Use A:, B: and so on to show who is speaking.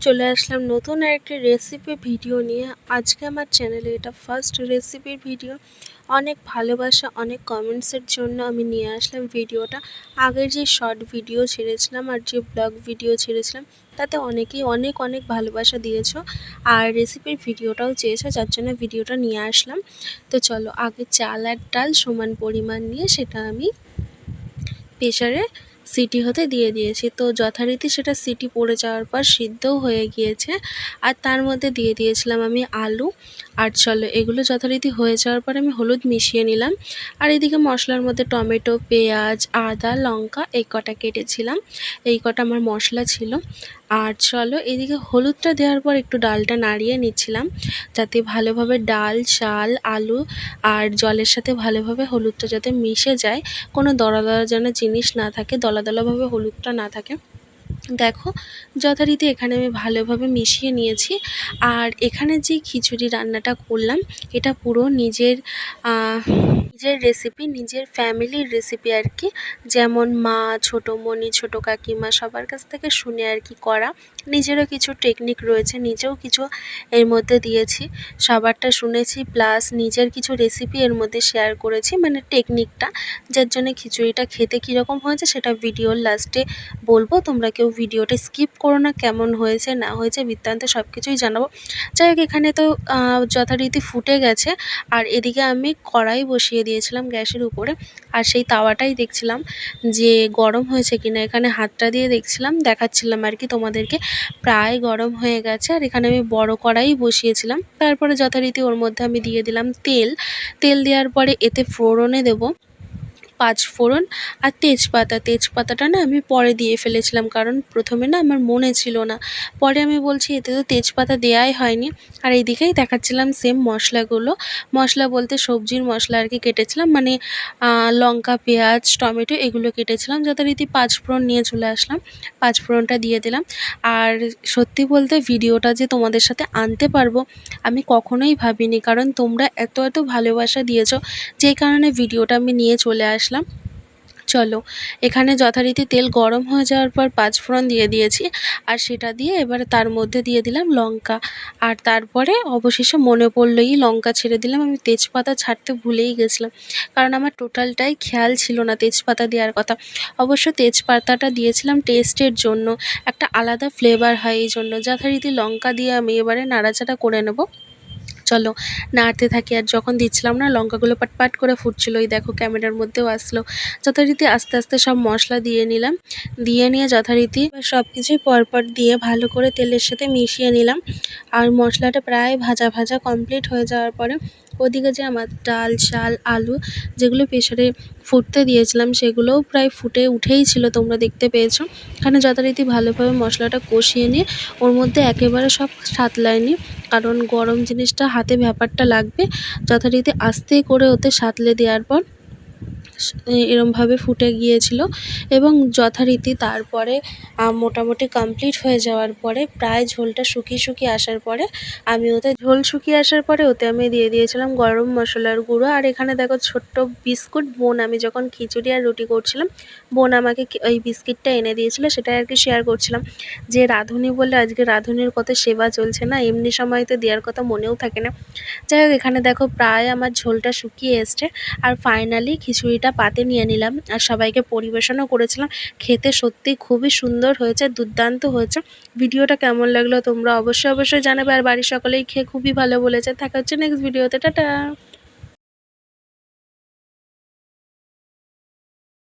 A: চলে আসলাম নতুন আরেকটি রেসিপি ভিডিও নিয়ে। আজকে আমার চ্যানেলে এটা ফার্স্ট রেসিপির ভিডিও। অনেক ভালোবাসা, অনেক কমেন্টসের জন্য আমি নিয়ে আসলাম ভিডিওটা। আগের যে শর্ট ভিডিও ছেড়েছিলাম আর যে ব্লগ ভিডিও ছেড়েছিলাম তাতে অনেকেই অনেক অনেক ভালোবাসা দিয়েছো আর রেসিপির ভিডিওটাও চেয়েছো, যার জন্য ভিডিওটা নিয়ে আসলাম। তো চলো, আগে চাল আর ডাল সমান পরিমাণ নিয়ে সেটা আমি প্রেসারে সিটি হতে দিয়ে দিয়েছি। তো যথারীতি সেটা সিটি পড়ে যাওয়ার পর সিদ্ধও হয়ে গিয়েছে। আর তার মধ্যে দিয়ে দিয়েছিলাম আমি আলু। আর চলো, এগুলো যথারীতি হয়ে যাওয়ার পর আমি হলুদ মিশিয়ে নিলাম। আর এদিকে মশলার মধ্যে টমেটো, পেঁয়াজ, আদা, লঙ্কা এই কটা কেটেছিলাম, এই কটা আমার মশলা ছিল। আর চলো, এদিকে হলুদটা দেওয়ার পর একটু ডালটা নাড়িয়ে নিচ্ছিলাম যাতে ভালোভাবে ডাল, চাল, আলু আর জলের সাথে ভালোভাবে হলুদটা যাতে মিশে যায়, কোনো দলা দলা যেন জিনিস না থাকে, দলা দলাভাবে হলুদটা না থাকে। দেখো, যথারীতি এখানে আমি ভালোভাবে মিশিয়ে নিয়েছি। আর এখানে যে খিচুড়ি রান্নাটা করলাম এটা পুরো নিজের নিজের রেসিপি, নিজের ফ্যামিলির রেসিপি আর কি। যেমন মা, ছোটোমণি, ছোটো কাকিমা সবার কাছ থেকে শুনে আর কি করা। নিজেরও কিছু টেকনিক রয়েছে, নিজেও কিছু এর মধ্যে দিয়েছি, সবারটা শুনেছি, প্লাস নিজের কিছু রেসিপি এর মধ্যে শেয়ার করেছি, মানে টেকনিকটা, যার জন্য খিচুড়িটা খেতে কীরকম হয়েছে সেটা ভিডিওর লাস্টে বলবো। তোমরা কেউ ভিডিওটা স্কিপ করো না, কেমন হয়েছে না হয়েছে বৃত্তান্ত সব কিছুই জানাবো। যাই হোক, এখানে তো যথারীতি ফুটে গেছে। আর এদিকে আমি কড়াই বসিয়ে দিয়েছিলাম গ্যাসের উপরে, আর সেই তাওয়াটাই দেখছিলাম যে গরম হয়েছে কিনা। এখানে হাতটা দিয়ে দেখছিলাম, দেখাচ্ছিলাম আর কি তোমাদেরকে। প্রায় গরম হয়ে গেছে। আর এখানে আমি বড় কড়াই বসিয়েছিলাম। তারপরে যথারীতি ওর মধ্যে আমি দিয়ে দিলাম তেল। তেল দেওয়ার পরে এতে ফোড়নে দেবো পাঁচফোড়ন আর তেজপাতা। তেজপাতাটা না আমি পরে দিয়ে ফেলেছিলাম, কারণ প্রথমে না আমার মনে ছিল না। পরে আমি বলছি এতে তো তেজপাতা দেওয়াই হয়নি। আর এইদিকেই দেখাচ্ছিলাম সেম মশলাগুলো, মশলা বলতে সবজির মশলা আর কি কেটেছিলাম, মানে লঙ্কা, পেঁয়াজ, টমেটো এগুলো কেটেছিলাম। যথারীতি পাঁচফোড়ন নিয়ে চলে আসলাম, পাঁচফোড়নটা দিয়ে দিলাম। আর সত্যি বলতে ভিডিওটা যে তোমাদের সাথে আনতে পারবো আমি কখনোই ভাবিনি, কারণ তোমরা এত এত ভালোবাসা দিয়েছো, যেই কারণে ভিডিওটা আমি নিয়ে চলে আসলাম। চলো, এখানে যথারীতি তেল গরম হয়ে যাওয়ার পর পাঁচফোড়ন দিয়ে দিয়েছি। আর সেটা দিয়ে এবারে তার মধ্যে দিয়ে দিলাম লঙ্কা। আর তারপরে অবশেষে মনে পড়লোই লঙ্কা ছেড়ে দিলাম। আমি তেজপাতা ছাড়তে ভুলেই গেছিলাম, কারণ আমার টোটালটাই খেয়াল ছিল না তেজপাতা দেওয়ার কথা। অবশ্য তেজপাতাটা দিয়েছিলাম টেস্টের জন্য, একটা আলাদা ফ্লেভার হয় এই জন্য। যথারীতি লঙ্কা দিয়ে আমি এবারে নাড়াচাড়া করে নেব। চলো, নাড়তে থাকি। আর যখন দিচ্ছিলাম না লঙ্কাগুলো পাটপাট করে ফুটছিল, ওই দেখো ক্যামেরার মধ্যেও আসলো। যথারীতি আস্তে আস্তে সব মশলা দিয়ে নিলাম, দিয়ে নিয়ে যথারীতি সব কিছুই পরপর দিয়ে ভালো করে তেলের সাথে মিশিয়ে নিলাম। আর মশলাটা প্রায় ভাজা ভাজা কমপ্লিট হয়ে যাওয়ার পরে ওদিকে যে আমার ডাল, চাল, আলু যেগুলো প্রেসারে ফুটতে দিয়েছিলাম সেগুলোও প্রায় ফুটে উঠেই ছিল, তোমরা দেখতে পেয়েছো। এখানে যথারীতি ভালোভাবে মশলাটা কষিয়ে নিয়ে ওর মধ্যে একেবারে সব সাতলায়নি, কারণ গরম জিনিসটা হাতে ব্যাপারটা লাগবে। যথারীতি আস্তে করে ওতে সাতলে দেওয়ার পর এরমভাবে ফুটে গিয়েছিল। এবং যথারীতি তারপরে মোটামুটি কমপ্লিট হয়ে যাওয়ার পরে প্রায় ঝোলটা শুকিয়ে শুকিয়ে আসার পরে আমি ওতে ঝোল শুকিয়ে আসার পরে ওতে আমি দিয়ে দিয়েছিলাম গরম মশলার গুঁড়ো। আর এখানে দেখো ছোট্ট বিস্কুট, বোন আমি যখন খিচুড়ি আর রুটি করছিলাম বোন আমাকে ওই বিস্কিটটা এনে দিয়েছিল, সেটাই আর কি শেয়ার করছিলাম। যে রাঁধুনি বলে আজকে রাঁধুনির কত সেবা চলছে না, এমনি সময় তো দেওয়ার কথা মনেও থাকে না। যাই হোক, এখানে দেখো প্রায় আমার ঝোলটা শুকিয়ে এসছে। আর ফাইনালি খিচুড়িটা পাতে নিয়ে নিলাম আর সবাইকে পরিবেশনও করেছিলাম। খেতে সত্যিই খুবই সুন্দর হয়েছে, দুর্দান্ত হয়েছে। ভিডিওটা কেমন লাগলো তোমরা অবশ্যই অবশ্যই জানাবে। আর বাড়ির সকলেই খেয়ে খুবই ভালো বলেছে। দেখা হচ্ছে নেক্সট ভিডিওতে, টাটা।